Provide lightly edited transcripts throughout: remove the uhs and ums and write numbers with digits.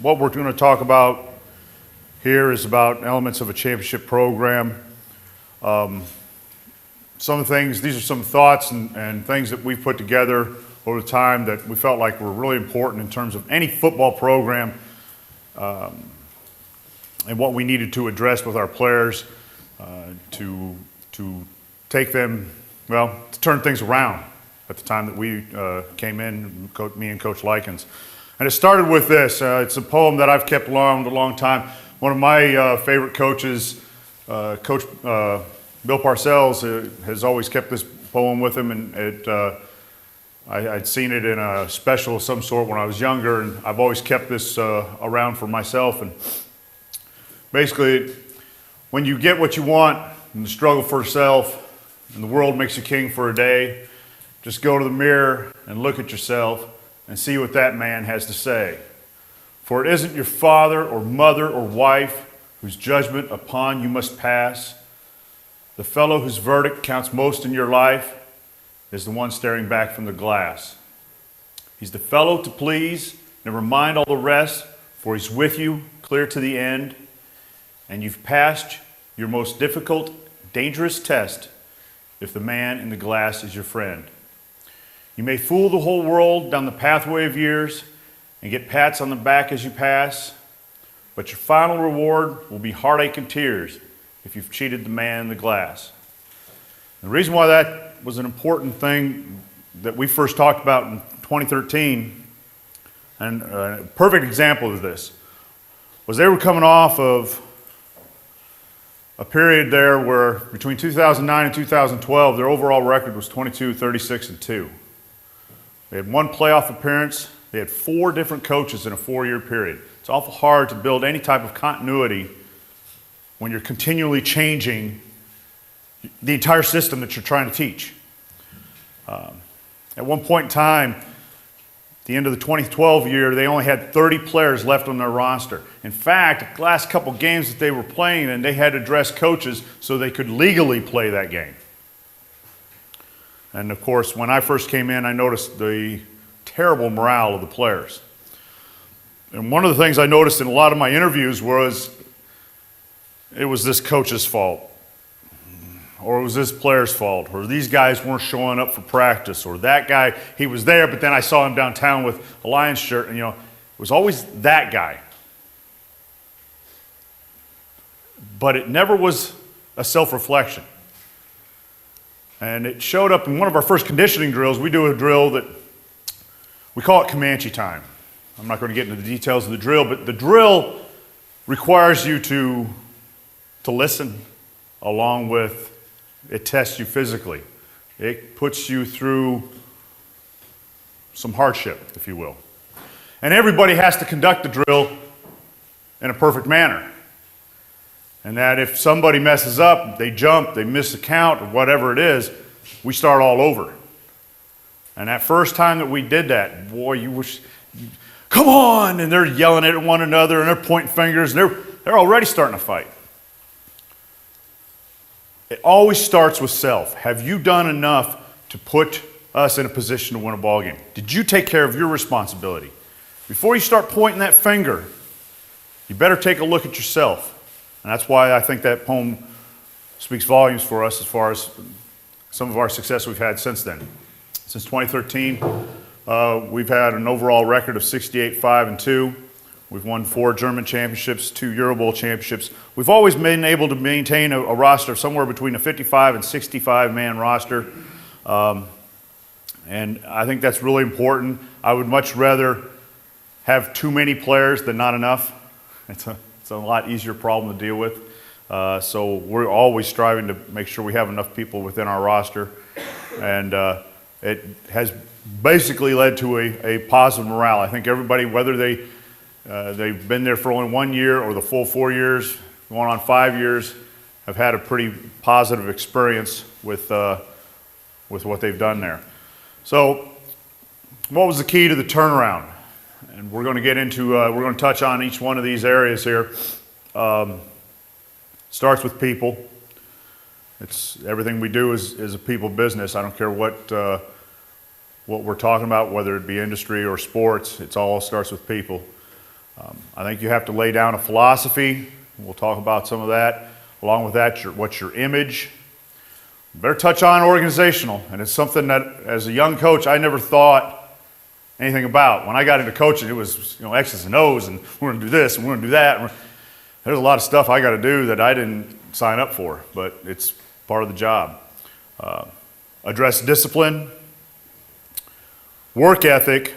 What we're going to talk about here is about elements of a championship program. Some of the things, these are some thoughts and things that we've put together over time that we felt like were really important in terms of any football program and what we needed to address with our players to take them, well, to turn things around at the time that we came in, me and Coach Likens. And it started with this. It's a poem that I've kept around a long time. One of my favorite coaches, Coach Bill Parcells, has always kept this poem with him, and I'd seen it in a special of some sort when I was younger, and I've always kept this around for myself. And basically, when you get what you want and the struggle for self, and the world makes you king for a day, just go to the mirror and look at yourself and see what that man has to say. For it isn't your father or mother or wife whose judgment upon you must pass. The fellow whose verdict counts most in your life is the one staring back from the glass. He's the fellow to please, never mind all the rest, for he's with you clear to the end, and you've passed your most difficult, dangerous test if the man in the glass is your friend. You may fool the whole world down the pathway of years and get pats on the back as you pass, but your final reward will be heartache and tears if you've cheated the man in the glass. The reason why that was an important thing that we first talked about in 2013, and a perfect example of this, was they were coming off of a period there where between 2009 and 2012, their overall record was 22, 36, and 2. They had one playoff appearance. They had 4 different coaches in a 4-year period. It's awful hard to build any type of continuity when you're continually changing the entire system that you're trying to teach. At one point in time, at the end of the 2012 year, they only had 30 players left on their roster. In fact, the last couple games that they were playing, and they had to dress coaches so they could legally play that game. And of course, when I first came in, I noticed the terrible morale of the players. And one of the things I noticed in a lot of my interviews was it was this coach's fault, or it was this player's fault, or these guys weren't showing up for practice, or that guy, he was there, but then I saw him downtown with a Lions shirt, and it was always that guy. But it never was a self-reflection. And it showed up in one of our first conditioning drills. We do a drill that we call it Comanche time. I'm not going to get into the details of the drill, but the drill requires you to listen along with it tests you physically. It puts you through some hardship, if you will. And everybody has to conduct the drill in a perfect manner. And that if somebody messes up, they jump, they miss a count, or whatever it is, we start all over. And that first time that we did that, boy, you wish, come on! And they're yelling at one another, and they're pointing fingers, and they're already starting to fight. It always starts with self. Have you done enough to put us in a position to win a ball game? Did you take care of your responsibility? Before you start pointing that finger, you better take a look at yourself. And that's why I think that poem speaks volumes for us as far as some of our success we've had since then. Since 2013, we've had an overall record of 68-5-2. We've won 4 German championships, 2 Euro Bowl championships. We've always been able to maintain a roster of somewhere between a 55 and 65 man roster. And I think that's really important. I would much rather have too many players than not enough. It's a lot easier problem to deal with. So we're always striving to make sure we have enough people within our roster. And it has basically led to a positive morale. I think everybody, whether they've been there for only 1 year or the full 4 years, going on 5 years, have had a pretty positive experience with what they've done there. So what was the key to the turnaround? And we're going to get into, we're going to touch on each one of these areas here. Starts with people. It's everything we do is a people business. I don't care what we're talking about, whether it be industry or sports. It all starts with people. I think you have to lay down a philosophy. We'll talk about some of that. Along with that, what's your image? You better touch on organizational, and it's something that as a young coach I never thought anything about. When I got into coaching, it was X's and O's, and we're going to do this and we're going to do that. There's a lot of stuff I got to do that I didn't sign up for, but it's part of the job. Address discipline, work ethic,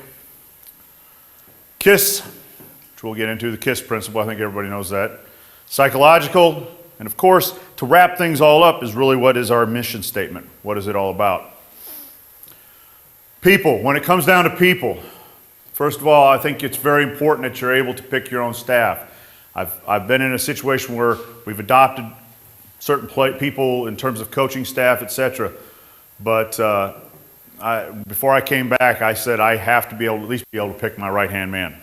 KISS, which we'll get into, the KISS principle. I think everybody knows that. Psychological, and of course, to wrap things all up is really what is our mission statement. What is it all about? People, when it comes down to people, first of all, I think it's very important that you're able to pick your own staff. I've been in a situation where we've adopted certain people in terms of coaching staff, etc. But before I came back, I said I have to be able to at least be able to pick my right-hand man.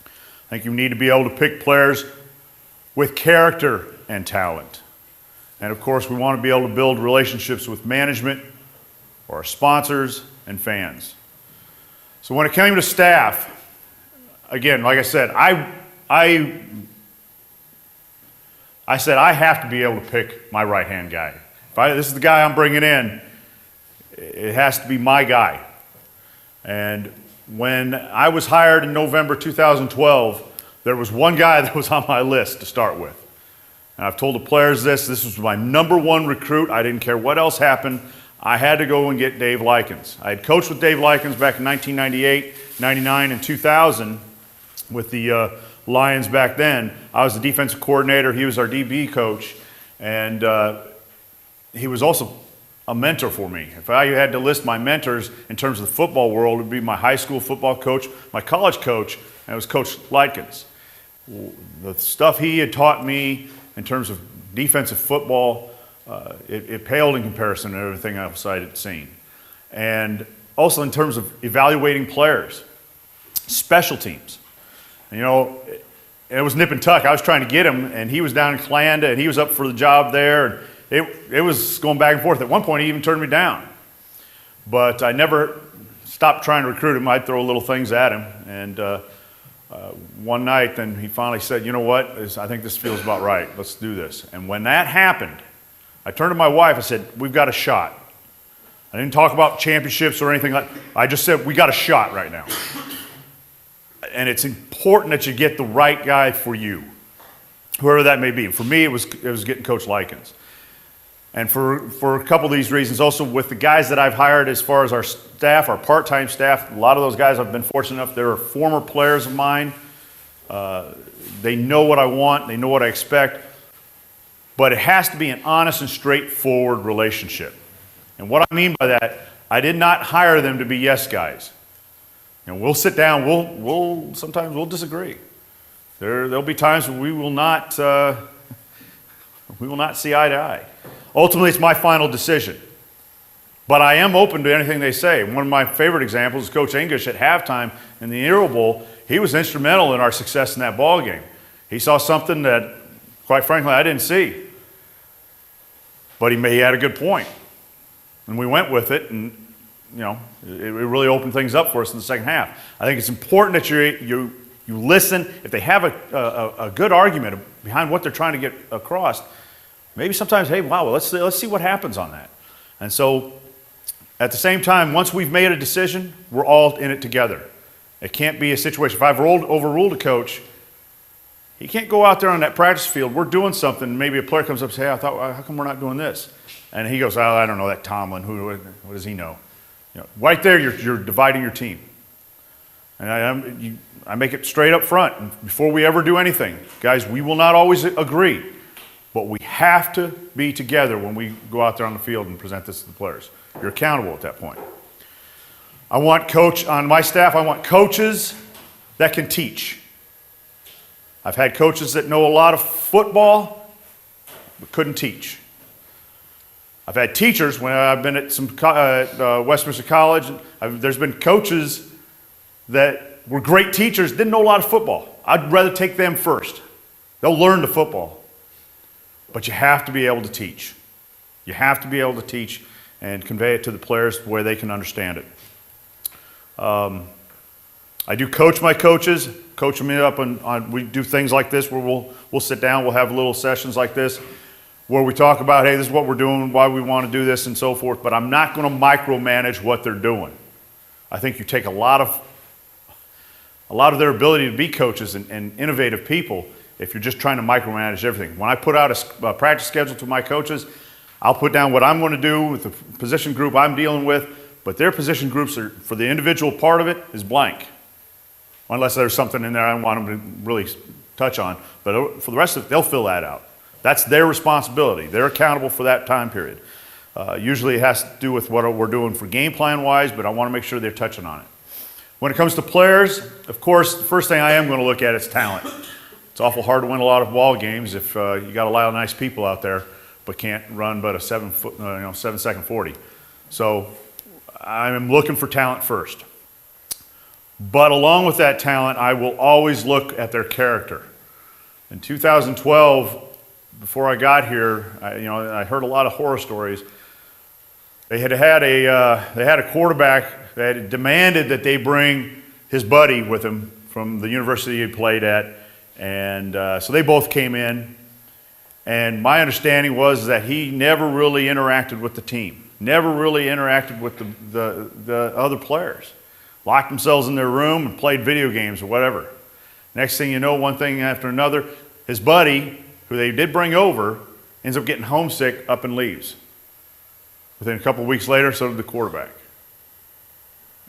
I think you need to be able to pick players with character and talent. And of course, we want to be able to build relationships with management, or our sponsors, and fans. So when it came to staff, again, like I said, I said I have to be able to pick my right-hand guy. This is the guy I'm bringing in, it has to be my guy. And when I was hired in November 2012, there was one guy that was on my list to start with. And I've told the players this was my number one recruit. I didn't care what else happened. I had to go and get Dave Likens. I had coached with Dave Likens back in 1998, 99, and 2000 with the Lions back then. I was the defensive coordinator. He was our DB coach. And he was also a mentor for me. If I had to list my mentors in terms of the football world, it would be my high school football coach, my college coach, and it was Coach Likens. The stuff he had taught me in terms of defensive football, it paled in comparison to everything else I had seen. And also in terms of evaluating players, special teams. And, it was nip and tuck. I was trying to get him, and he was down in Calanda, and he was up for the job there. And it was going back and forth. At one point, he even turned me down. But I never stopped trying to recruit him. I'd throw little things at him. And one night, then he finally said, you know what, I think this feels about right. Let's do this. And when that happened, I turned to my wife. I said, we've got a shot. I didn't talk about championships or anything like that. I just said, we got a shot right now. And it's important that you get the right guy for you, whoever that may be. For me, it was getting Coach Likens. And for a couple of these reasons, also with the guys that I've hired as far as our staff, our part-time staff, a lot of those guys I've been fortunate enough, they're former players of mine. They know what I want, they know what I expect, but it has to be an honest and straightforward relationship. And what I mean by that, I did not hire them to be yes guys. We'll sit down, sometimes we'll disagree. There'll be times when we will not see eye to eye. Ultimately, it's my final decision. But I am open to anything they say. One of my favorite examples is Coach English at halftime in the Hero Bowl. He was instrumental in our success in that ball game. He saw something that, quite frankly, I didn't see. But he had a good point. And we went with it, and it really opened things up for us in the second half. I think it's important that you listen. If they have a good argument behind what they're trying to get across, maybe sometimes, hey, wow, well, let's see what happens on that. And so at the same time, once we've made a decision, we're all in it together. It can't be a situation. If I've overruled a coach, he can't go out there on that practice field. We're doing something. Maybe a player comes up and says, hey, how come we're not doing this? And he goes, oh, I don't know, that Tomlin, what does he know? Right there, you're dividing your team. And I make it straight up front. Before we ever do anything, guys, we will not always agree. But we have to be together when we go out there on the field and present this to the players. You're accountable at that point. On my staff, I want coaches that can teach. I've had coaches that know a lot of football, but couldn't teach. I've had teachers, when I've been at some Westminster College, there's been coaches that were great teachers, didn't know a lot of football. I'd rather take them first. They'll learn the football. But you have to be able to teach. You have to be able to teach and convey it to the players where they can understand it. I do coach my coaches, coach them up on we do things like this where we'll sit down, we'll have little sessions like this where we talk about, hey, this is what we're doing, why we want to do this, and so forth, but I'm not going to micromanage what they're doing. I think you take a lot of their ability to be coaches and innovative people if you're just trying to micromanage everything. When I put out a practice schedule to my coaches, I'll put down what I'm going to do with the position group I'm dealing with, but their position groups are, for the individual part of it, is blank. Unless there's something in there I want them to really touch on. But for the rest of it, they'll fill that out. That's their responsibility. They're accountable for that time period. Usually it has to do with what we're doing for game plan wise, but I want to make sure they're touching on it. When it comes to players, of course, the first thing I am going to look at is talent. It's awful hard to win a lot of ball games if you got a lot of nice people out there, but can't run but a 7-second 40. So I'm looking for talent first. But along with that talent, I will always look at their character. In 2012, before I got here, I heard a lot of horror stories. They had a quarterback that had demanded that they bring his buddy with him from the university he played at, and so they both came in. And my understanding was that he never really interacted with the team, never really interacted with the other players. Locked themselves in their room and played video games or whatever. Next thing you know, one thing after another, his buddy, who they did bring over, ends up getting homesick, up and leaves. Within a couple of weeks later, so did the quarterback.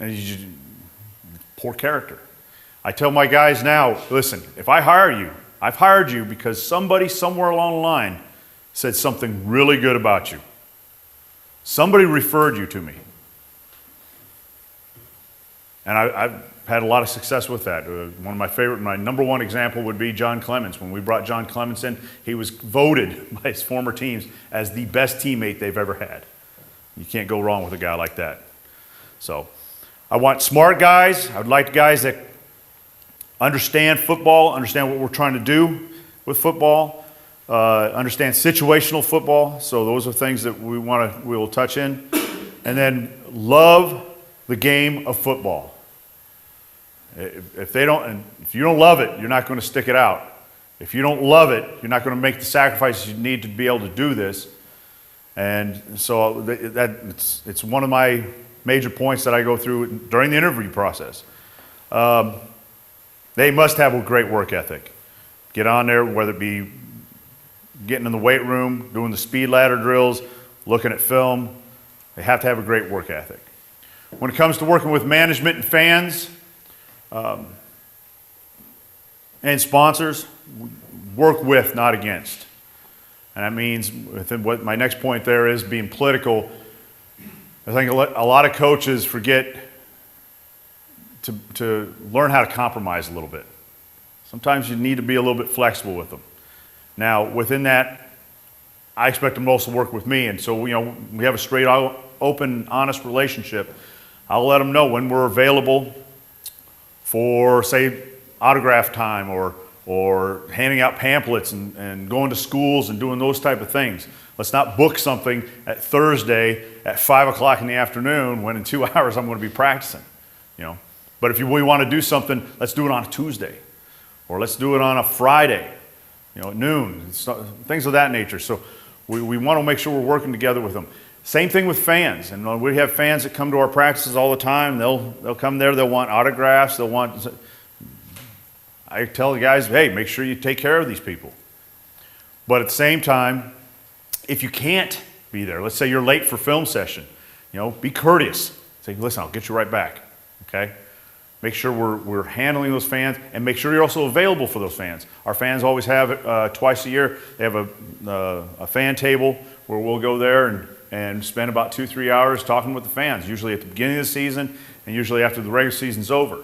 And he's just, poor character. I tell my guys now, listen, if I hire you, I've hired you because somebody somewhere along the line said something really good about you. Somebody referred you to me. And I've had a lot of success with that. My number one example would be John Clemens. When we brought John Clemens in, he was voted by his former teams as the best teammate they've ever had. You can't go wrong with a guy like that. So I want smart guys. I would like guys that understand football, understand what we're trying to do with football, understand situational football. So those are things that we will touch in. And then love the game of football. If you don't love it, you're not going to stick it out. If you don't love it, you're not going to make the sacrifices you need to be able to do this. And so it's one of my major points that I go through during the interview process. They must have a great work ethic. Get on there, whether it be getting in the weight room, doing the speed ladder drills, looking at film. They have to have a great work ethic. When it comes to working with management and fans and sponsors, work with, not against. And that means, what my next point there is, being political. I think a lot of coaches forget to learn how to compromise a little bit. Sometimes you need to be a little bit flexible with them. Now, within that, I expect them to also work with me, and so we have a straight, open, honest relationship. I'll let them know when we're available for, say, autograph time or handing out pamphlets and going to schools and doing those type of things. Let's not book something at Thursday at 5 o'clock in the afternoon when in 2 hours I'm going to be practicing. But if we want to do something, let's do it on a Tuesday, or let's do it on a Friday, at noon, things of that nature. So we want to make sure we're working together with them. Same thing with fans, and we have fans that come to our practices all the time. They'll come there, they'll want autographs, I tell the guys, hey, make sure you take care of these people. But at the same time, if you can't be there, let's say you're late for film session, be courteous. Say, listen, I'll get you right back, okay? Make sure we're handling those fans, and make sure you're also available for those fans. Our fans always have twice a year. They have a fan table where we'll go there and spend about 2-3 hours talking with the fans, usually at the beginning of the season and usually after the regular season's over.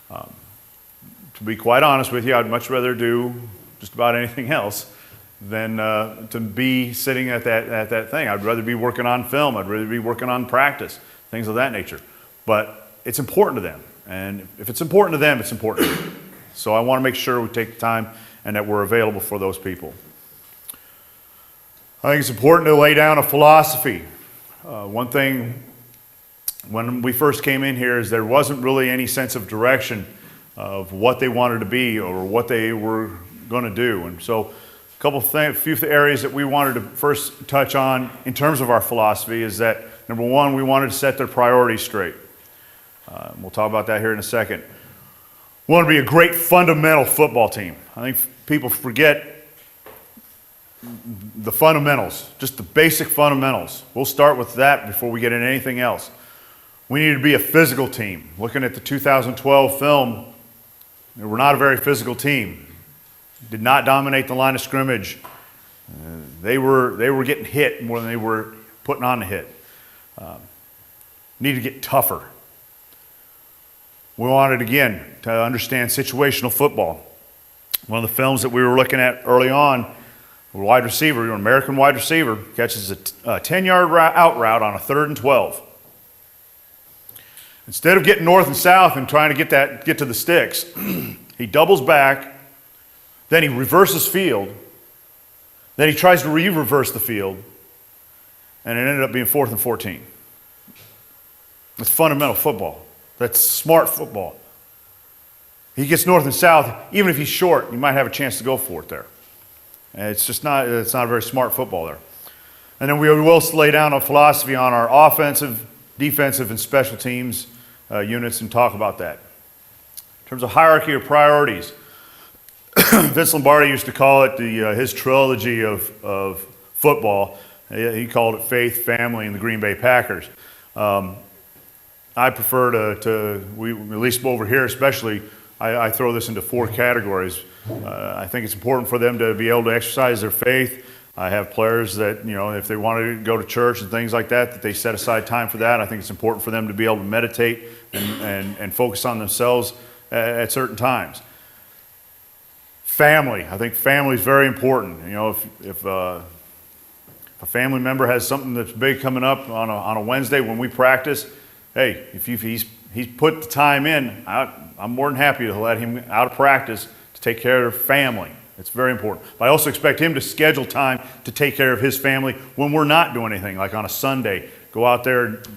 To be quite honest with you, I'd much rather do just about anything else than to be sitting at that thing. I'd rather be working on film. I'd rather be working on practice, things of that nature. But it's important to them. And if it's important to them, it's important to me. So I want to make sure we take the time and that we're available for those people. I think it's important to lay down a philosophy. One thing when we first came in here is there wasn't really any sense of direction of what they wanted to be or what they were going to do. And so a few areas that we wanted to first touch on in terms of our philosophy is that, number one, we wanted to set their priorities straight. We'll talk about that here in a second. We want to be a great fundamental football team. I think people forget the fundamentals, just the basic fundamentals. We'll start with that before we get into anything else. We need to be a physical team. Looking at the 2012 film, we're not a very physical team. Did not dominate the line of scrimmage. They were getting hit more than they were putting on the hit. Need to get tougher. We wanted, again, to understand situational football. One of the films that we were looking at early on, a wide receiver, an American wide receiver, catches a 10-yard out route on a 3rd and 12. Instead of getting north and south and trying to get to the sticks, he doubles back, then he reverses field, then he tries to reverse the field, and it ended up being 4th and 14. That's fundamental football. That's smart football. He gets north and south, even if he's short, you might have a chance to go for it there. And it's not a very smart football there. And then we will lay down a philosophy on our offensive, defensive, and special teams units and talk about that. In terms of hierarchy of priorities, Vince Lombardi used to call it his trilogy of football. He called it faith, family, and the Green Bay Packers. I prefer we at least over here especially, I throw this into 4 categories. I think it's important for them to be able to exercise their faith. I have players that, if they want to go to church and things like that, that they set aside time for that. I think it's important for them to be able to meditate and focus on themselves at certain times. Family. I think family is very important. If a family member has something that's big coming up on a Wednesday when we practice, hey, if he's put the time in, I'm more than happy to let him out of practice to take care of family. It's very important. But I also expect him to schedule time to take care of his family when we're not doing anything, like on a Sunday. Go out there and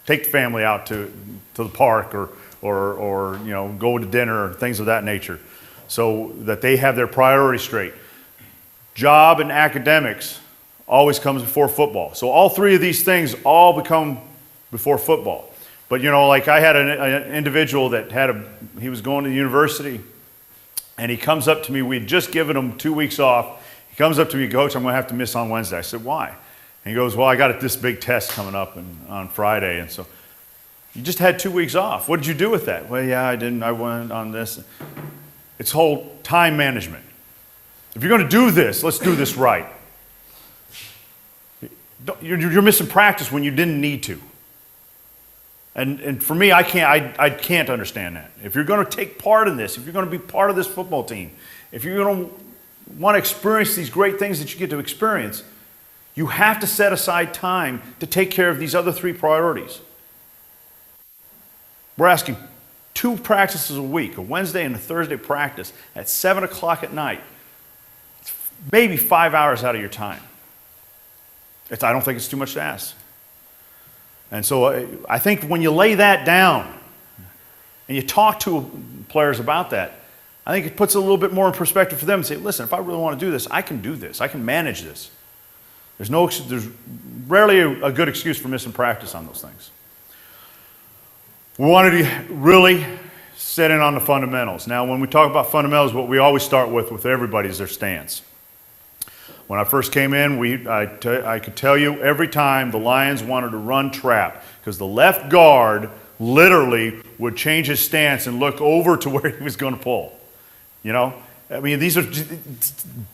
take the family out to the park or go to dinner or things of that nature, so that they have their priorities straight. Job and academics always comes before football. So all 3 of these things all become before football. But like I had an individual that he was going to university, and he comes up to me. We had just given him 2 weeks off. He comes up to me, Coach, I'm going to have to miss on Wednesday. I said, why? And he goes, well, I got this big test coming up on Friday, and so you just had 2 weeks off. What did you do with that? Well, yeah, I didn't. I went on this. It's whole time management. If you're going to do this, let's do this right. You're missing practice when you didn't need to. And for me, I can't understand that. If you're going to take part in this, if you're going to be part of this football team, if you're going to want to experience these great things that you get to experience, you have to set aside time to take care of these other 3 priorities. We're asking 2 practices a week, a Wednesday and a Thursday practice at 7 o'clock at night. It's maybe 5 hours out of your time. I don't think it's too much to ask. And so I think when you lay that down and you talk to players about that, I think it puts a little bit more in perspective for them and say, listen, if I really want to do this. I can manage this. There's rarely a good excuse for missing practice on those things. We wanted to really set in on the fundamentals. Now, when we talk about fundamentals, what we always start with everybody is their stance. When I first came in, I could tell you every time the Lions wanted to run trap, because the left guard literally would change his stance and look over to where he was going to pull. These are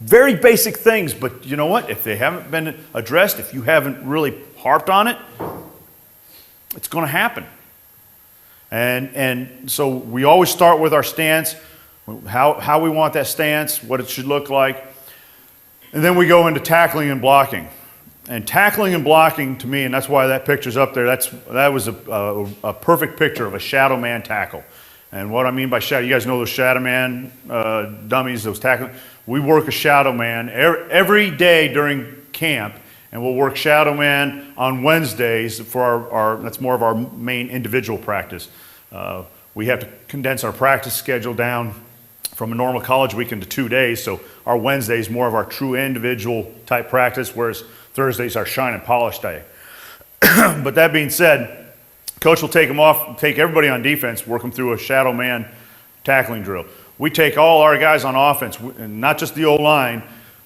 very basic things, but you know what? If they haven't been addressed, if you haven't really harped on it, it's going to happen. And so we always start with our stance, how we want that stance, what it should look like. And then we go into tackling and blocking. And tackling and blocking, to me, and that's why that picture's up there, that was a perfect picture of a shadow man tackle. And what I mean by shadow, you guys know those shadow man dummies, those tackling. We work a shadow man every day during camp, and we'll work shadow man on Wednesdays for our that's more of our main individual practice. We have to condense our practice schedule down from a normal college week into 2 days, so our Wednesday is more of our true individual type practice, whereas Thursday's our shine and polish day. But that being said, Coach will take everybody on defense, work them through a shadow man tackling drill. We take all our guys on offense, and not just the O-line.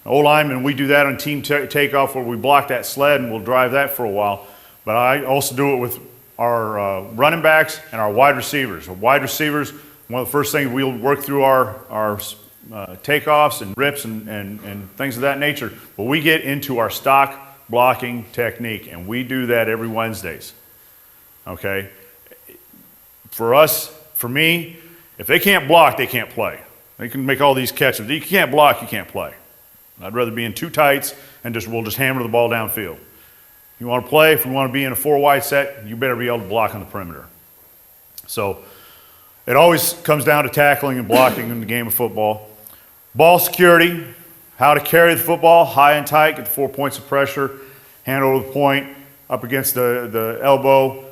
O-linemen, we do that on team takeoff where we block that sled and we'll drive that for a while. But I also do it with our running backs and our wide receivers. Our wide receivers, one of the first things we'll work through our takeoffs and rips and things of that nature. But we get into our stock blocking technique, and we do that every Wednesdays. Okay? For me, if they can't block, they can't play. They can make all these catches. If you can't block, you can't play. I'd rather be in two tights and we'll just hammer the ball downfield. You want to play, if we want to be in a 4-wide set, you better be able to block on the perimeter. So it always comes down to tackling and blocking in the game of football. Ball security, how to carry the football, high and tight, get the 4 points of pressure, hand over the point, up against the elbow,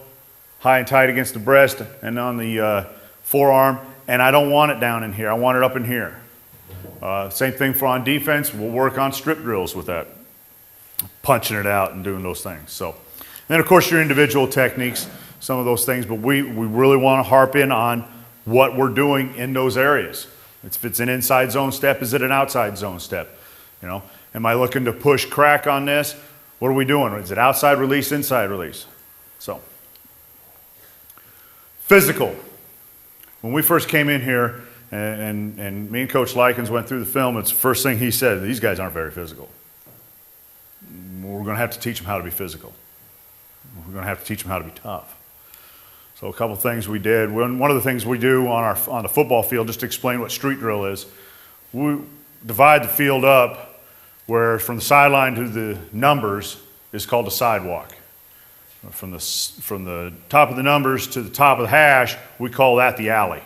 high and tight against the breast, and on the forearm. And I don't want it down in here. I want it up in here. Same thing for on defense. We'll work on strip drills with that, punching it out and doing those things. So, and then of course your individual techniques, some of those things, but we really want to harp in on what we're doing in those areas. If it's an inside zone step, is it an outside zone step? You know, am I looking to push crack on this? What are we doing? Is it outside release, inside release? So, physical. When we first came in here, and me and Coach Likens went through the film, it's the first thing he said, these guys aren't very physical. We're going to have to teach them how to be physical. We're going to have to teach them how to be tough. So a couple things we did. One of the things we do on the football field, just to explain what street drill is, we divide the field up where from the sideline to the numbers is called a sidewalk. From the top of the numbers to the top of the hash, we call that the alley.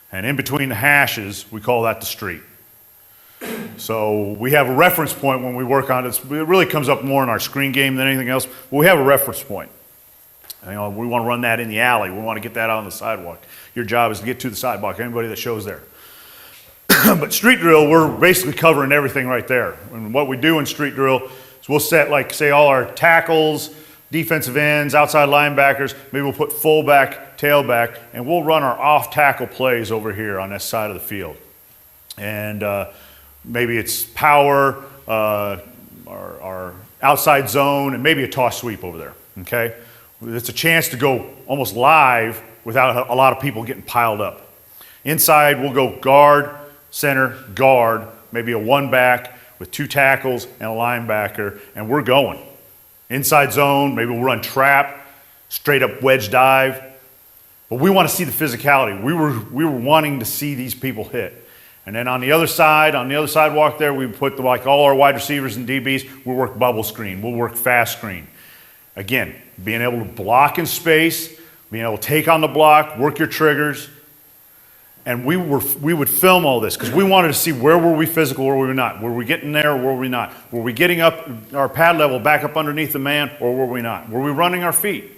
And in between the hashes, we call that the street. So we have a reference point when we work on it. It really comes up more in our screen game than anything else, but we have a reference point. You know, we want to run that in the alley. We want to get that out on the sidewalk. Your job is to get to the sidewalk, anybody that shows there. But street drill, we're basically covering everything right there. And what we do in street drill is we'll set, like, say, all our tackles, defensive ends, outside linebackers, maybe we'll put fullback, tailback, and we'll run our off-tackle plays over here on this side of the field. And maybe it's power, our outside zone, and maybe a toss sweep over there, okay? It's a chance to go almost live without a lot of people getting piled up. Inside, we'll go guard, center, guard, maybe a one-back with two tackles and a linebacker, and we're going. Inside zone, maybe we'll run trap, straight up wedge dive. But we want to see the physicality. We were wanting to see these people hit. And then on the other sidewalk there, we put like all our wide receivers and DBs, we'll work bubble screen, we'll work fast screen. Again, being able to block in space, being able to take on the block, work your triggers. And we would film all this because we wanted to see where were we physical, where were we not. Were we getting there or were we not? Were we getting up our pad level back up underneath the man or were we not? Were we running our feet?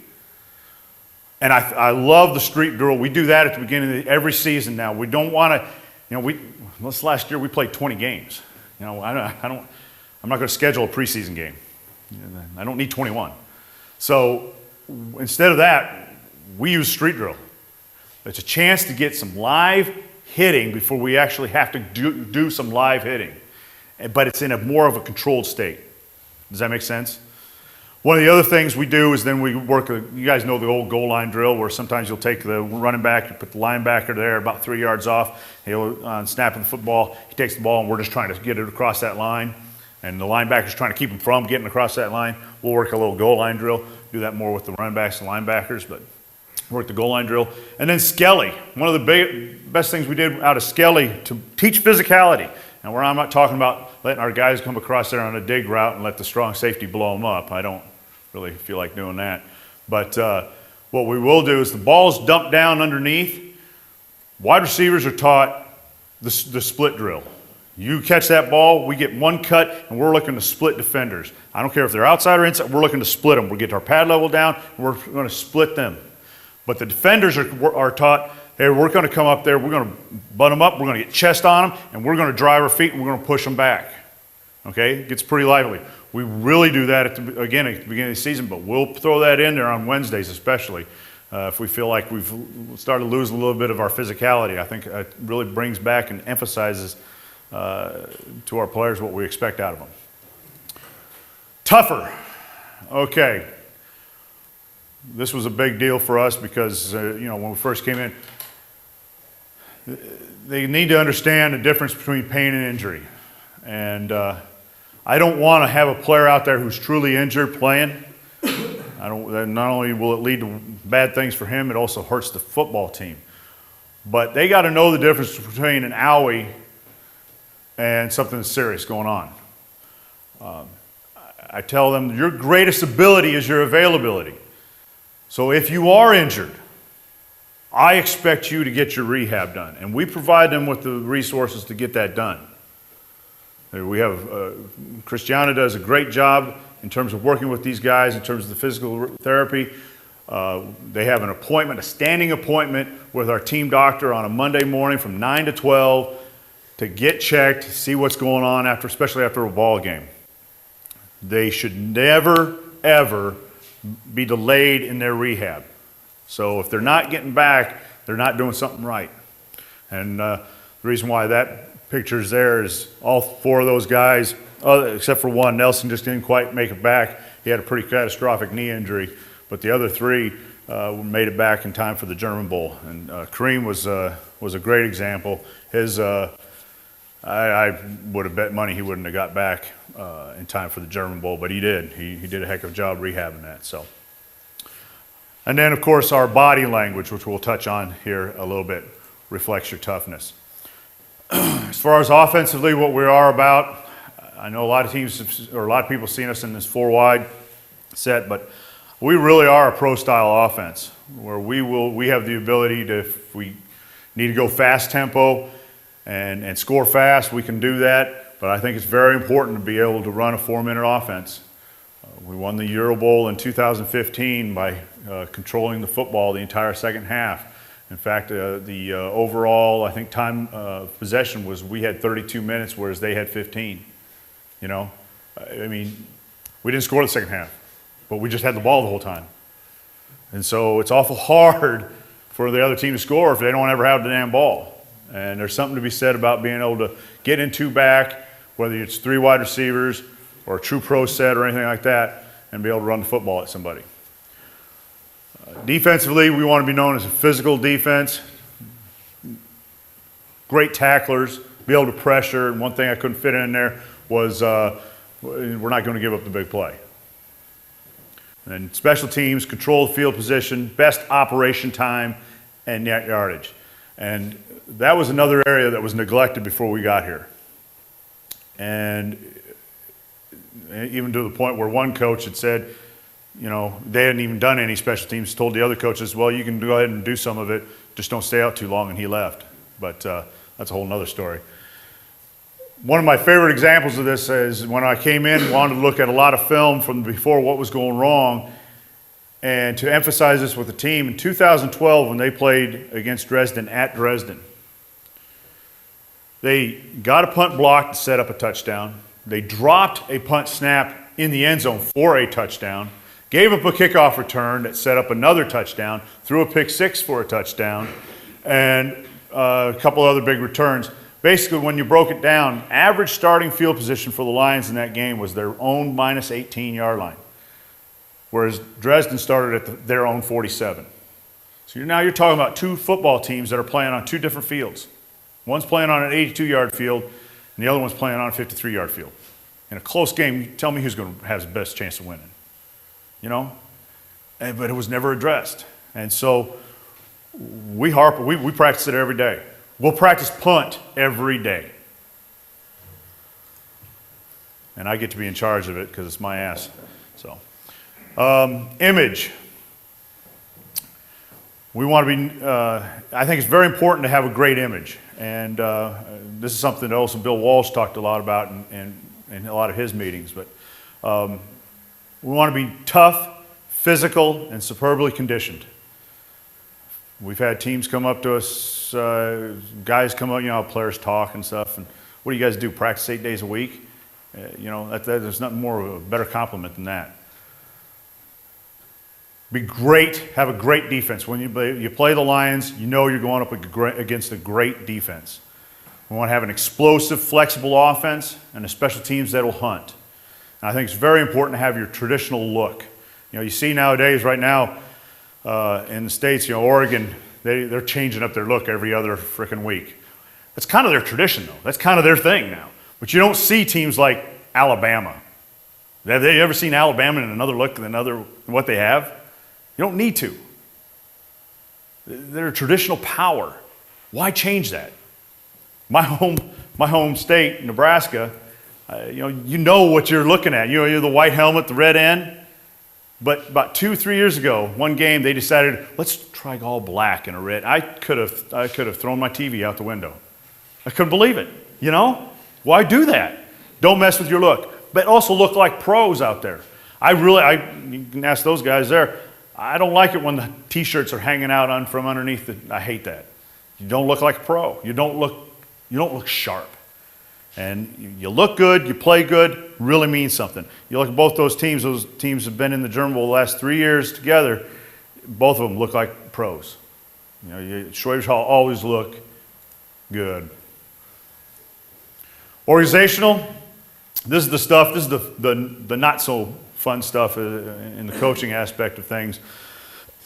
And I love the street drill. We do that at the beginning of every season now. We don't want to, you know, this last year we played 20 games. You know, I'm not going to schedule a preseason game. I don't need 21. So instead of that, we use street drill. It's a chance to get some live hitting before we actually have to do some live hitting. But it's in a more of a controlled state. Does that make sense? One of the other things we do is then we work, you guys know the old goal line drill where sometimes you'll take the running back, you put the linebacker there about 3 yards off, he'll snapping the football, he takes the ball and we're just trying to get it across that line. And the linebacker's trying to keep him from getting across that line. We'll work a little goal line drill, do that more with the running backs and linebackers, but work the goal line drill. And then Skelly. One of the best things we did out of Skelly to teach physicality. And where I'm not talking about letting our guys come across there on a dig route and let the strong safety blow them up. I don't really feel like doing that. But what we will do is the ball's dumped down underneath. Wide receivers are taught the split drill. You catch that ball, we get one cut, and we're looking to split defenders. I don't care if they're outside or inside, we're looking to split them. We'll get our pad level down, and we're going to split them. But the defenders are taught, hey, we're going to come up there, we're going to butt them up, we're going to get chest on them, and we're going to drive our feet, and we're going to push them back. Okay? It gets pretty lively. We really do that, again, at the beginning of the season, but we'll throw that in there on Wednesdays especially. If we feel like we've started to lose a little bit of our physicality, I think it really brings back and emphasizes to our players what we expect out of them. Tougher. Okay. This was a big deal for us because, when we first came in, they need to understand the difference between pain and injury. And I don't want to have a player out there who's truly injured playing. Not only will it lead to bad things for him, it also hurts the football team. But they got to know the difference between an owie and something serious going on. I tell them your greatest ability is your availability. So if you are injured, I expect you to get your rehab done. And we provide them with the resources to get that done. We have, Christiana does a great job in terms of working with these guys, in terms of the physical therapy. They have an appointment, a standing appointment with our team doctor on a Monday morning from 9 to 12 to get checked, see what's going on, especially after a ball game. They should never, ever be delayed in their rehab. So if they're not getting back, they're not doing something right. And the reason why that picture's there is all four of those guys, except for one, Nelson just didn't quite make it back. He had a pretty catastrophic knee injury, but the other three made it back in time for the German Bowl. And Kareem was a great example. I would have bet money he wouldn't have got back in time for the German Bowl, but he did. He did a heck of a job rehabbing that. So, and then of course our body language, which we'll touch on here a little bit, reflects your toughness. As far as offensively, what we are about, I know a lot of teams or a lot of people have seen us in this four wide set, but we really are a pro style offense where we have the ability to, if we need to go fast tempo and score fast, we can do that. But I think it's very important to be able to run a 4-minute offense. We won the Euro Bowl in 2015 by controlling the football the entire second half. In fact, the overall, I think, time possession was we had 32 minutes, whereas they had 15. I mean, we didn't score the second half, but we just had the ball the whole time. And so it's awful hard for the other team to score if they don't ever have the damn ball. And there's something to be said about being able to get in two back, whether it's 3 wide receivers or a true pro set or anything like that, and be able to run the football at somebody. Defensively, we want to be known as a physical defense, great tacklers, be able to pressure. And one thing I couldn't fit in there was we're not going to give up the big play. And then special teams, control the field position, best operation time, and net yardage. And that was another area that was neglected before we got here. And even to the point where one coach had said, they hadn't even done any special teams, told the other coaches, well, you can go ahead and do some of it, just don't stay out too long, and he left. But that's a whole nother story. One of my favorite examples of this is when I came in, wanted to look at a lot of film from before what was going wrong, and to emphasize this with the team, in 2012 when they played against Dresden at Dresden, they got a punt block to set up a touchdown. They dropped a punt snap in the end zone for a touchdown, gave up a kickoff return that set up another touchdown, threw a pick six for a touchdown, and a couple other big returns. Basically, when you broke it down, average starting field position for the Lions in that game was their own minus 18-yard line, whereas Dresden started at their own 47. So now you're talking about two football teams that are playing on two different fields. One's playing on an 82-yard field, and the other one's playing on a 53-yard field. In a close game, you tell me who's going to have the best chance of winning. But it was never addressed. And so we practice it every day. We'll practice punt every day. And I get to be in charge of it because it's my ass. So, image. We want to be, I think it's very important to have a great image. And this is something that also Bill Walsh talked a lot about in a lot of his meetings. But we want to be tough, physical, and superbly conditioned. We've had teams come up to us, guys come up, players talk and stuff. And what do you guys do, practice 8 days a week? There's nothing more of a better compliment than that. Be great, have a great defense. When you play the Lions, you're going up against a great defense. We want to have an explosive, flexible offense and a special teams that will hunt. And I think it's very important to have your traditional look. You see nowadays, right now, in the States, Oregon, they're changing up their look every other frickin' week. That's kind of their tradition, though. That's kind of their thing now. But you don't see teams like Alabama. Have they ever seen Alabama in another look than what they have? You don't need to. They're a traditional power. Why change that? My home state, Nebraska, you know what you're looking at. You're the white helmet, the red end. But about 2-3 years ago, one game they decided, let's try all black and a red. I could have thrown my TV out the window. I couldn't believe it. Why do that? Don't mess with your look, but also look like pros out there. You can ask those guys there. I don't like it when the T-shirts are hanging out from underneath. I hate that. You don't look like a pro. You don't look sharp. And you look good, you play good, really means something. You look at both those teams have been in the German Bowl the last 3 years together. Both of them look like pros. Schwabers Hall always look good. Organizational, this is the stuff, this is the not so fun stuff in the coaching aspect of things.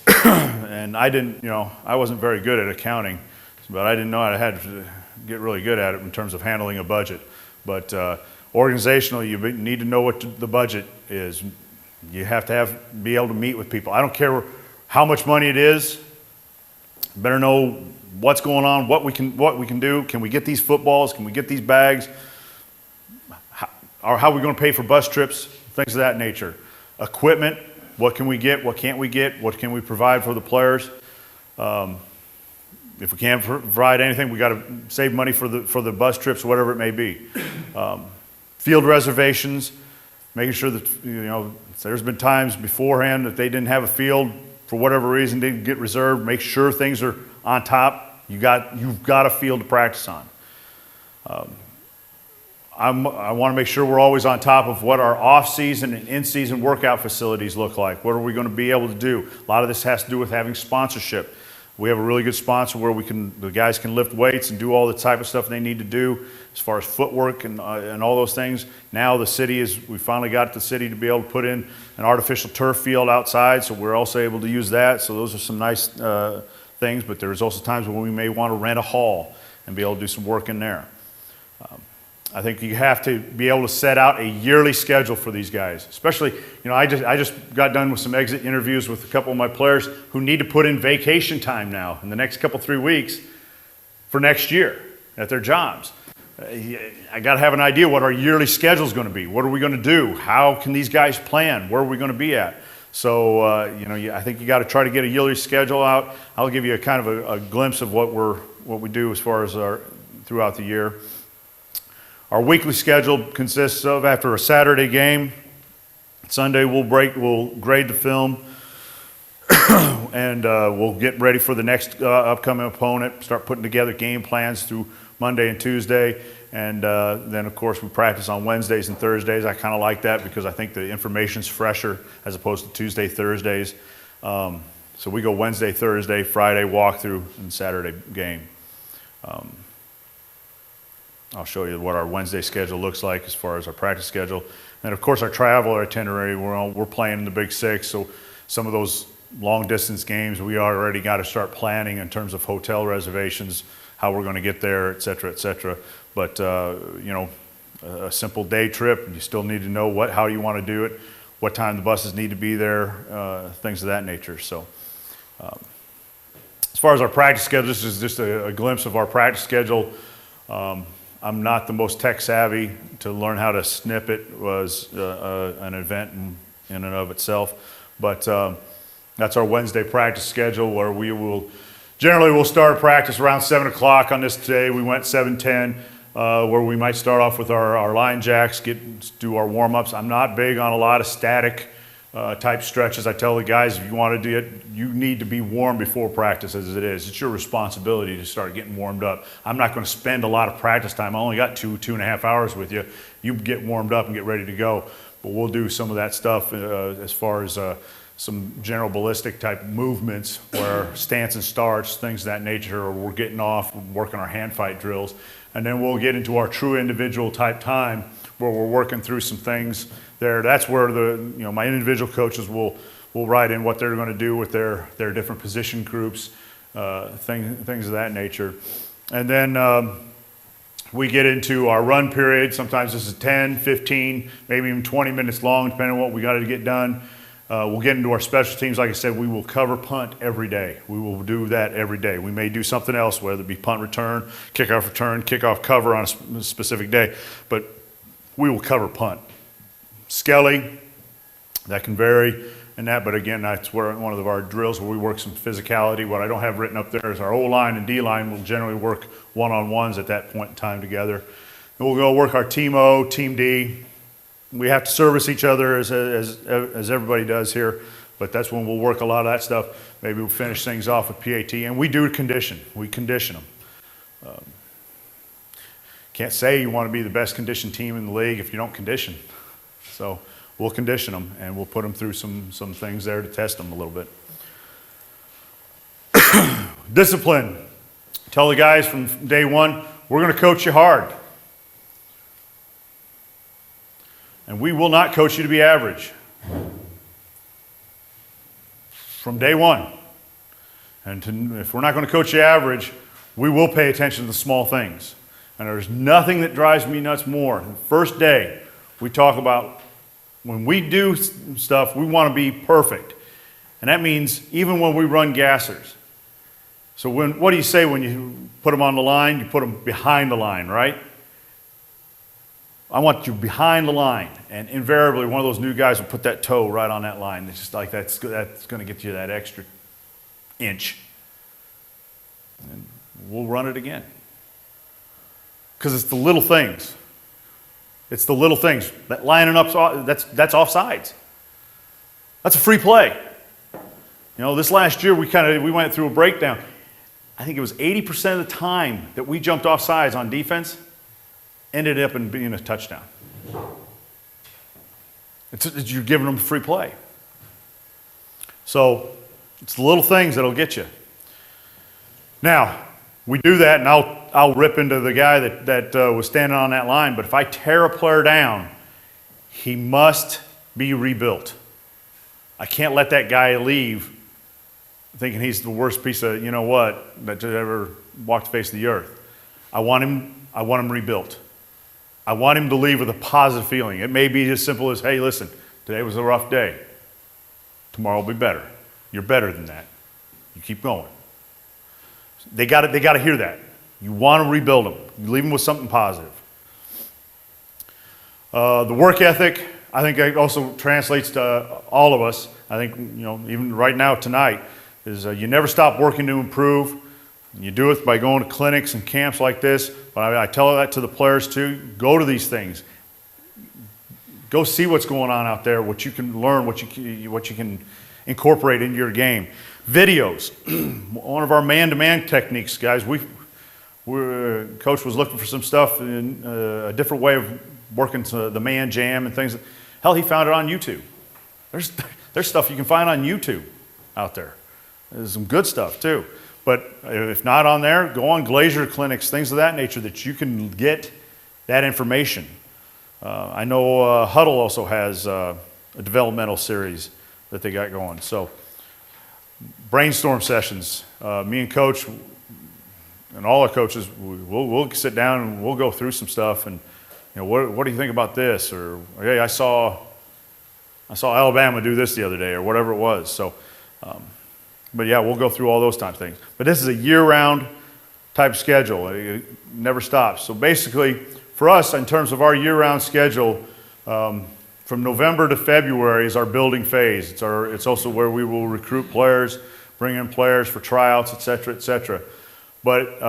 And I wasn't very good at accounting, but I didn't know I had to get really good at it in terms of handling a budget. But organizational, you need to know what the budget is. You have to be able to meet with people. I don't care how much money it is. You better know what's going on, what we can do. Can we get these footballs? Can we get these bags? How are we going to pay for bus trips? Things of that nature. Equipment, what can we get? What can't we get? What can we provide for the players? If we can't provide anything, we got to save money for the bus trips, whatever it may be. Field reservations, making sure that there's been times beforehand that they didn't have a field for whatever reason, didn't get reserved. Make sure things are on top. You've got a field to practice on. I want to make sure we're always on top of what our off-season and in-season workout facilities look like. What are we going to be able to do? A lot of this has to do with having sponsorship. We have a really good sponsor where the guys can lift weights and do all the type of stuff they need to do as far as footwork and all those things. Now we finally got the city to be able to put in an artificial turf field outside, so we're also able to use that. So those are some nice things, but there's also times when we may want to rent a hall and be able to do some work in there. I think you have to be able to set out a yearly schedule for these guys. Especially, I just got done with some exit interviews with a couple of my players who need to put in vacation time now in the next 3 weeks for next year at their jobs. I got to have an idea what our yearly schedule is going to be. What are we going to do? How can these guys plan? Where are we going to be at? So, I think you got to try to get a yearly schedule out. I'll give you a kind of a glimpse of what we do as far as throughout the year. Our weekly schedule consists of, after a Saturday game, Sunday we'll grade the film, and we'll get ready for the next upcoming opponent, start putting together game plans through Monday and Tuesday, and then of course we practice on Wednesdays and Thursdays. I kind of like that because I think the information's fresher as opposed to Tuesday, Thursdays. So we go Wednesday, Thursday, Friday walkthrough, and Saturday game. I'll show you what our Wednesday schedule looks like as far as our practice schedule. And of course our travel itinerary, we're playing in the Big Six, so some of those long distance games we already got to start planning in terms of hotel reservations, how we're going to get there, et cetera, et cetera. But a simple day trip, you still need to know how you want to do it, what time the buses need to be there, things of that nature. So as far as our practice schedule, this is just a glimpse of our practice schedule. I'm not the most tech savvy. To learn how to snip it was an event in and of itself. But That's our Wednesday practice schedule, where we will generally we'll start practice around 7 o'clock. On this today, we went 7:10, where we might start off with our line jacks, do our warm-ups. I'm not big on a lot of static type stretches. I tell the guys, if you want to do it, you need to be warm before practice as it is. It's your responsibility to start getting warmed up. I'm not going to spend a lot of practice time. I only got 2.5 hours with you. You get warmed up and get ready to go. But we'll do some of that stuff as far as some general ballistic type movements, where stance and starts, things of that nature, or we're getting off, working our hand fight drills. And then we'll get into our true individual type time, where we're working through some things there. That's where my individual coaches will write in what they're going to do with their different position groups, things of that nature. And then we get into our run period. Sometimes this is 10, 15, maybe even 20 minutes long, depending on what we got to get done. We'll get into our special teams. Like I said, we will cover punt every day. We will do that every day. We may do something else, whether it be punt return, kickoff cover on a specific day, but we will cover punt. Skelly, that can vary in that, but again, that's where one of our drills where we work some physicality. What I don't have written up there is our O-line and D-line will generally work one-on-ones at that point in time together. And we'll go work our Team O, Team D. We have to service each other as everybody does here, but that's when we'll work a lot of that stuff. Maybe we'll finish things off with PAT, and we do condition. We condition them. Can't say you want to be the best conditioned team in the league if you don't condition. So we'll condition them, and we'll put them through some things there to test them a little bit. Discipline. Tell the guys from day one, we're going to coach you hard. And we will not coach you to be average. From day one. And if we're not going to coach you average, we will pay attention to the small things. And there's nothing that drives me nuts more. The first day, we talk about when we do stuff, we want to be perfect. And that means even when we run gassers. So what do you say when you put them on the line? You put them behind the line, right? I want you behind the line. And invariably, one of those new guys will put that toe right on that line. It's just like that's going to get you that extra inch. And we'll run it again. Because it's the little things. It's the little things. That lining up, that's offsides. That's a free play. This last year we went through a breakdown. I think it was 80% of the time that we jumped offsides on defense ended up in being a touchdown. You're giving them a free play. So it's the little things that'll get you. Now, we do that, and I'll rip into the guy that was standing on that line, but if I tear a player down, he must be rebuilt. I can't let that guy leave thinking he's the worst piece of, that ever walked the face of the earth. I want him rebuilt. I want him to leave with a positive feeling. It may be as simple as, hey, listen, today was a rough day. Tomorrow will be better. You're better than that. You keep going. They got to hear that. You want to rebuild them. You leave them with something positive. The work ethic, I think it also translates to all of us. I think, even right now tonight, is you never stop working to improve. You do it by going to clinics and camps like this. But I tell that to the players too. Go to these things. Go see what's going on out there, what you can learn, what you can incorporate into your game. Videos. One of our man-to-man techniques, guys. Coach was looking for some stuff in a different way of working to the man jam and things. Hell, he found it on YouTube. There's stuff you can find on YouTube out there. There's some good stuff too. But if not on there, go on Glazier clinics, things of that nature that you can get that information. I know Huddle also has a developmental series that they got going. So brainstorm sessions. Me and Coach and all our coaches, we'll sit down and we'll go through some stuff. And what do you think about this? Or hey, I saw Alabama do this the other day, or whatever it was. So. But yeah, we'll go through all those type of things. But this is a year-round type schedule. It never stops. So basically, for us, in terms of our year-round schedule, from November to February is our building phase. It's also where we will recruit players, bring in players for tryouts, et cetera, et cetera. But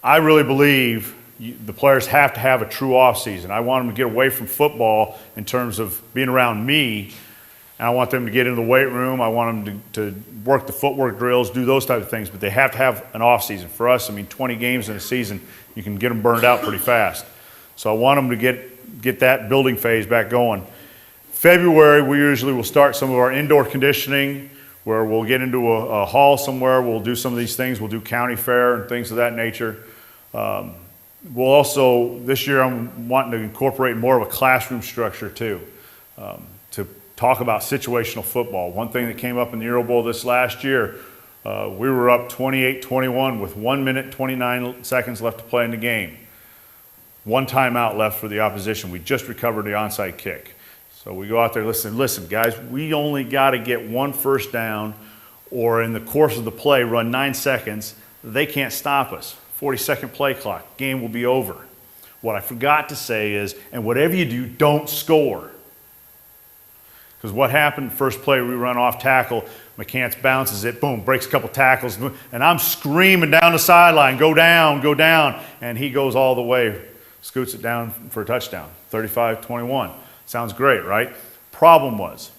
I really believe the players have to have a true off season. I want them to get away from football in terms of being around me, and I want them to get into the weight room. I want them to work the footwork drills, do those type of things, but they have to have an off season. For us, 20 games in a season, you can get them burned out pretty fast. So I want them to get that building phase back going. February, we usually will start some of our indoor conditioning, where we'll get into a hall somewhere. We'll do some of these things. We'll do county fair and things of that nature. We'll also, this year, I'm wanting to incorporate more of a classroom structure too, to talk about situational football. One thing that came up in the Euro Bowl this last year, we were up 28-21 with 1 minute, 29 seconds left to play in the game. One timeout left for the opposition. We just recovered the onside kick. So we go out there, listen, guys, we only got to get one first down, or in the course of the play, run 9 seconds. They can't stop us. 40-second play clock. Game will be over. What I forgot to say is, and whatever you do, don't score. Because what happened, first play, we run off tackle, McCants bounces it, boom, breaks a couple tackles, and I'm screaming down the sideline, go down, and he goes all the way, scoots it down for a touchdown, 35-21. Sounds great, right? Problem was,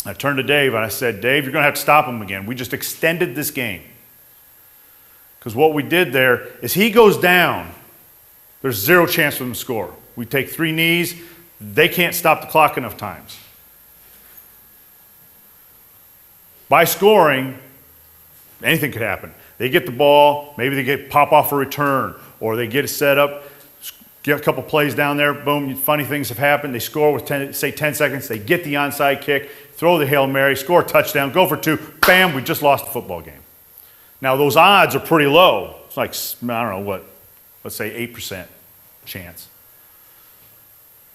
I turned to Dave and I said, Dave, you're going to have to stop him again. We just extended this game. Because what we did there is he goes down, there's zero chance for them to score. We take 3 knees, they can't stop the clock enough times. By scoring, anything could happen. They get the ball, maybe they get pop off a return, or they get it set up, get a couple plays down there, boom, funny things have happened. They score with 10 seconds, they get the onside kick, throw the Hail Mary, score a touchdown, go for 2, bam, we just lost the football game. Now those odds are pretty low. It's like, I don't know what, let's say 8% chance.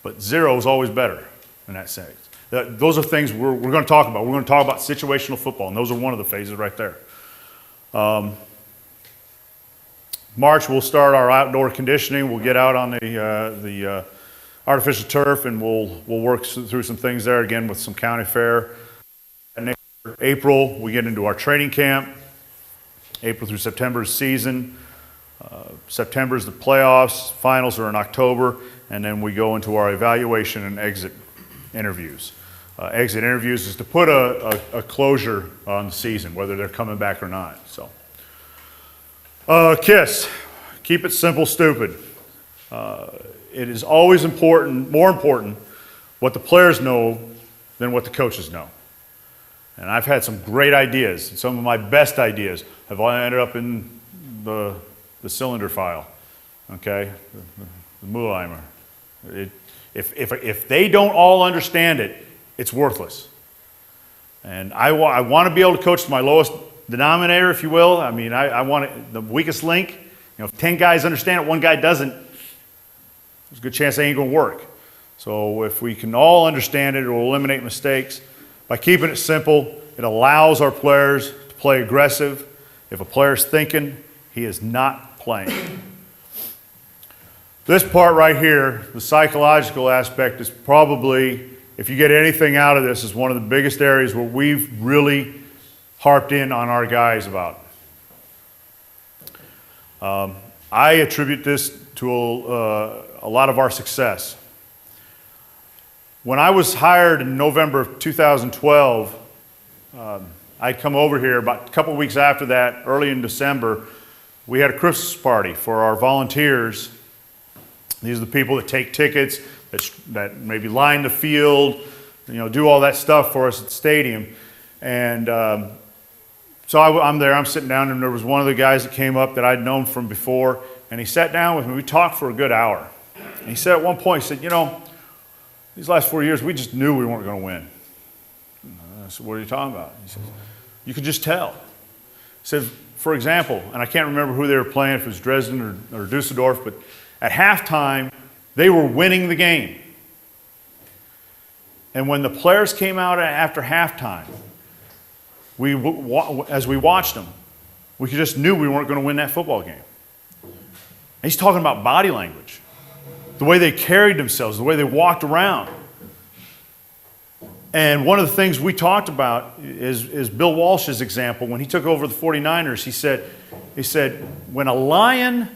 But 0 is always better in that sense. Those are things we're going to talk about. We're going to talk about situational football, and those are one of the phases right there. March, we'll start our outdoor conditioning. We'll get out on the artificial turf, and we'll work through some things there again with some county fair. And April, we get into our training camp. April through September is season. September is the playoffs. Finals are in October, and then we go into our evaluation and exit interviews. Exit interviews is to put a closure on the season, whether they're coming back or not. So, KISS, keep it simple, stupid. It is always important, more important, what the players know than what the coaches know. And I've had some great ideas, and some of my best ideas have all ended up in the cylinder file, okay, the Mulheimer. If they don't all understand it, it's worthless. And I want to be able to coach to my lowest denominator, if you will. I want it, the weakest link. If 10 guys understand it, 1 guy doesn't, there's a good chance they ain't going to work. So if we can all understand it, it will eliminate mistakes. By keeping it simple, it allows our players to play aggressive. If a player's thinking, he is not playing. This part right here, the psychological aspect, is probably, if you get anything out of this, is one of the biggest areas where we've really harped in on our guys about. I attribute this to a lot of our success. When I was hired in November of 2012, I'd come over here about a couple weeks after that, early in December. We had a Christmas party for our volunteers. These are the people that take tickets, that maybe line the field, do all that stuff for us at the stadium. And so I'm there, I'm sitting down, and there was one of the guys that came up that I'd known from before, and he sat down with me. We talked for a good hour. And he said at one point, he said, these last 4 years, we just knew we weren't going to win. I said, what are you talking about? He said, you could just tell. He said, for example, and I can't remember who they were playing, if it was Dresden or Dusseldorf, but at halftime, they were winning the game. And when the players came out after halftime, as we watched them, we just knew we weren't going to win that football game. And he's talking about body language, the way they carried themselves, the way they walked around. And one of the things we talked about is Bill Walsh's example. When he took over the 49ers, he said, when a lion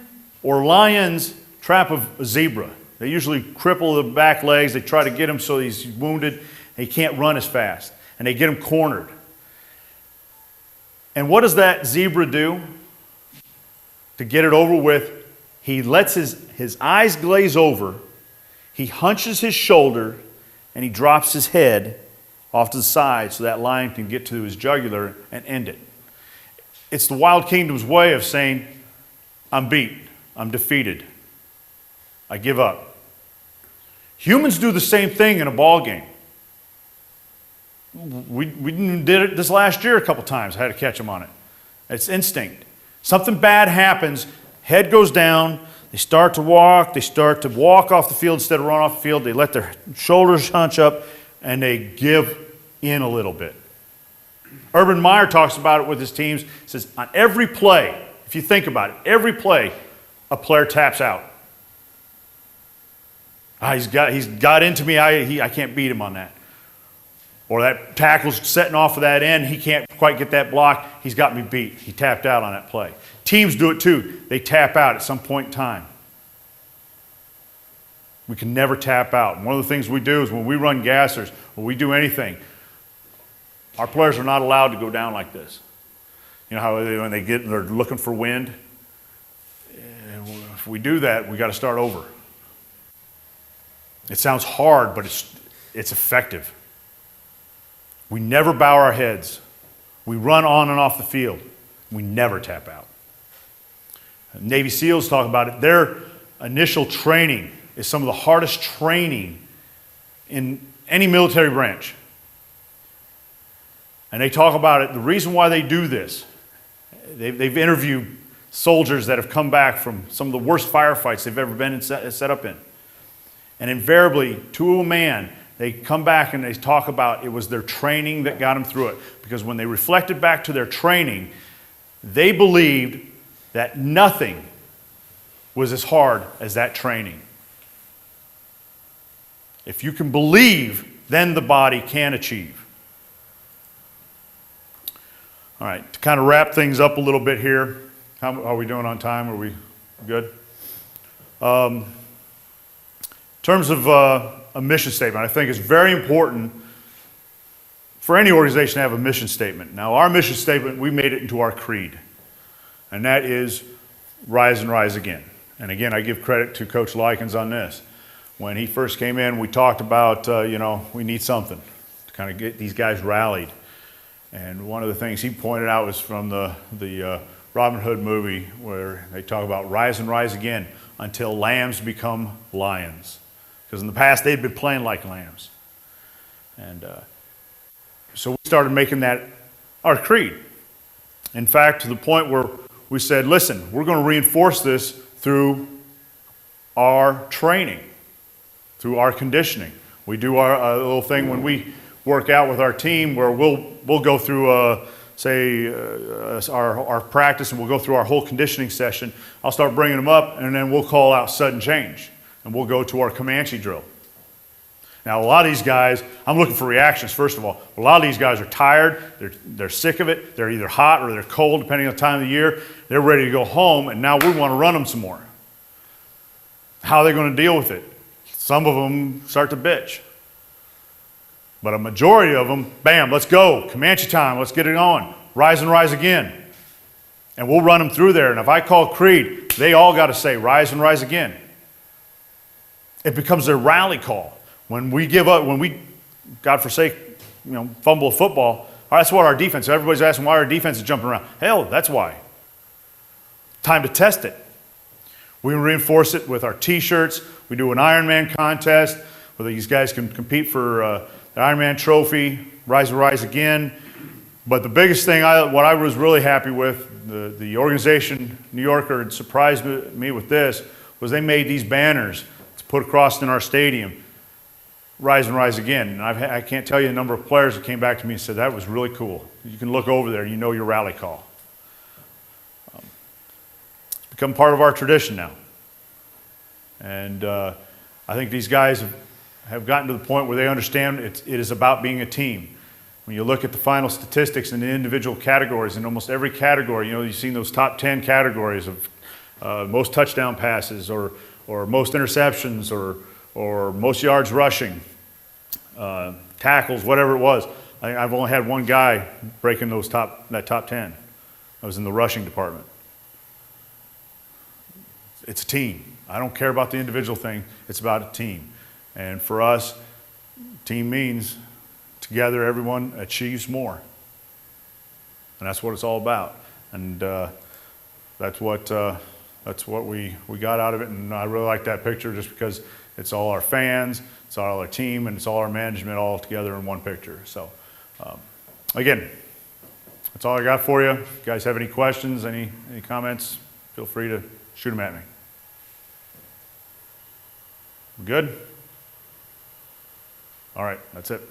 or lions trap a zebra, they usually cripple the back legs. They try to get him so he's wounded. And he can't run as fast. And they get him cornered. And what does that zebra do to get it over with? He lets his eyes glaze over. He hunches his shoulder, and he drops his head off to the side so that lion can get to his jugular and end it. It's the Wild Kingdom's way of saying, I'm beat, I'm defeated, I give up. Humans do the same thing in a ball game. We did it this last year a couple times. I had to catch them on it. It's instinct. Something bad happens, head goes down, they start to walk off the field instead of run off the field. They let their shoulders hunch up, and they give in a little bit. Urban Meyer talks about it with his teams. He says, on every play, if you think about it, every play, a player taps out. He's got into me, I can't beat him on that. Or that tackle's setting off of that end, he can't quite get that block, he's got me beat. He tapped out on that play. Teams do it too. They tap out at some point in time. We can never tap out. And one of the things we do is when we run gassers, when we do anything, our players are not allowed to go down like this. You know how when they're looking for wind? And if we do that, we got to start over. It sounds hard, but it's effective. We never bow our heads. We run on and off the field. We never tap out. Navy SEALs talk about it. Their initial training is some of the hardest training in any military branch. And they talk about it. The reason why they do this, they've interviewed soldiers that have come back from some of the worst firefights they've ever been set up in. And invariably, to a man, they come back and they talk about it was their training that got them through it. Because when they reflected back to their training, they believed that nothing was as hard as that training. If you can believe, then the body can achieve. All right, to kind of wrap things up a little bit here. How are we doing on time? Are we good? In terms of a mission statement, I think it's very important for any organization to have a mission statement. Now, our mission statement, we made it into our creed. And that is rise and rise again. And again, I give credit to Coach Likens on this. When he first came in, we talked about, we need something to kind of get these guys rallied. And one of the things he pointed out was from the Robin Hood movie where they talk about rise and rise again until lambs become lions. Because in the past, they'd been playing like lambs. And so we started making that our creed. In fact, to the point where we said, listen, we're going to reinforce this through our training, through our conditioning. We do our little thing when we work out with our team where we'll go through, our practice, and we'll go through our whole conditioning session. I'll start bringing them up, and then we'll call out sudden change, and we'll go to our Comanche drill. Now, a lot of these guys, I'm looking for reactions, first of all. A lot of these guys are tired. They're sick of it. They're either hot or they're cold, depending on the time of the year. They're ready to go home, and now we want to run them some more. How are they going to deal with it? Some of them start to bitch. But a majority of them, bam, let's go. Comanche time, let's get it on. Rise and rise again. And we'll run them through there. And if I call creed, they all got to say rise and rise again. It becomes their rally call. When we give up, when we, God forsake, fumble a football, that's what our defense, everybody's asking why our defense is jumping around. Hell, that's why. Time to test it. We reinforce it with our t-shirts. We do an Ironman contest where these guys can compete for the Ironman trophy, rise and rise again. But the biggest thing, what I was really happy with, the organization, New Yorker, had surprised me with this, was they made these banners to put across in our stadium. Rise and rise again. And I can't tell you the number of players that came back to me and said, that was really cool. You can look over there and you know your rally call. It's become part of our tradition now. And I think these guys have gotten to the point where they understand it is about being a team. When you look at the final statistics in the individual categories, in almost every category, you've seen those top 10 categories of most touchdown passes or most interceptions or most yards rushing, tackles, whatever it was. I've only had one guy breaking that top 10. I was in the rushing department. It's a team. I don't care about the individual thing. It's about a team. And for us, team means together everyone achieves more. And that's what it's all about. And that's what we got out of it. And I really like that picture just because it's all our fans, it's all our team, and it's all our management all together in one picture. So again, that's all I got for you. If you guys have any questions, any comments, feel free to shoot them at me. Good? All right, that's it.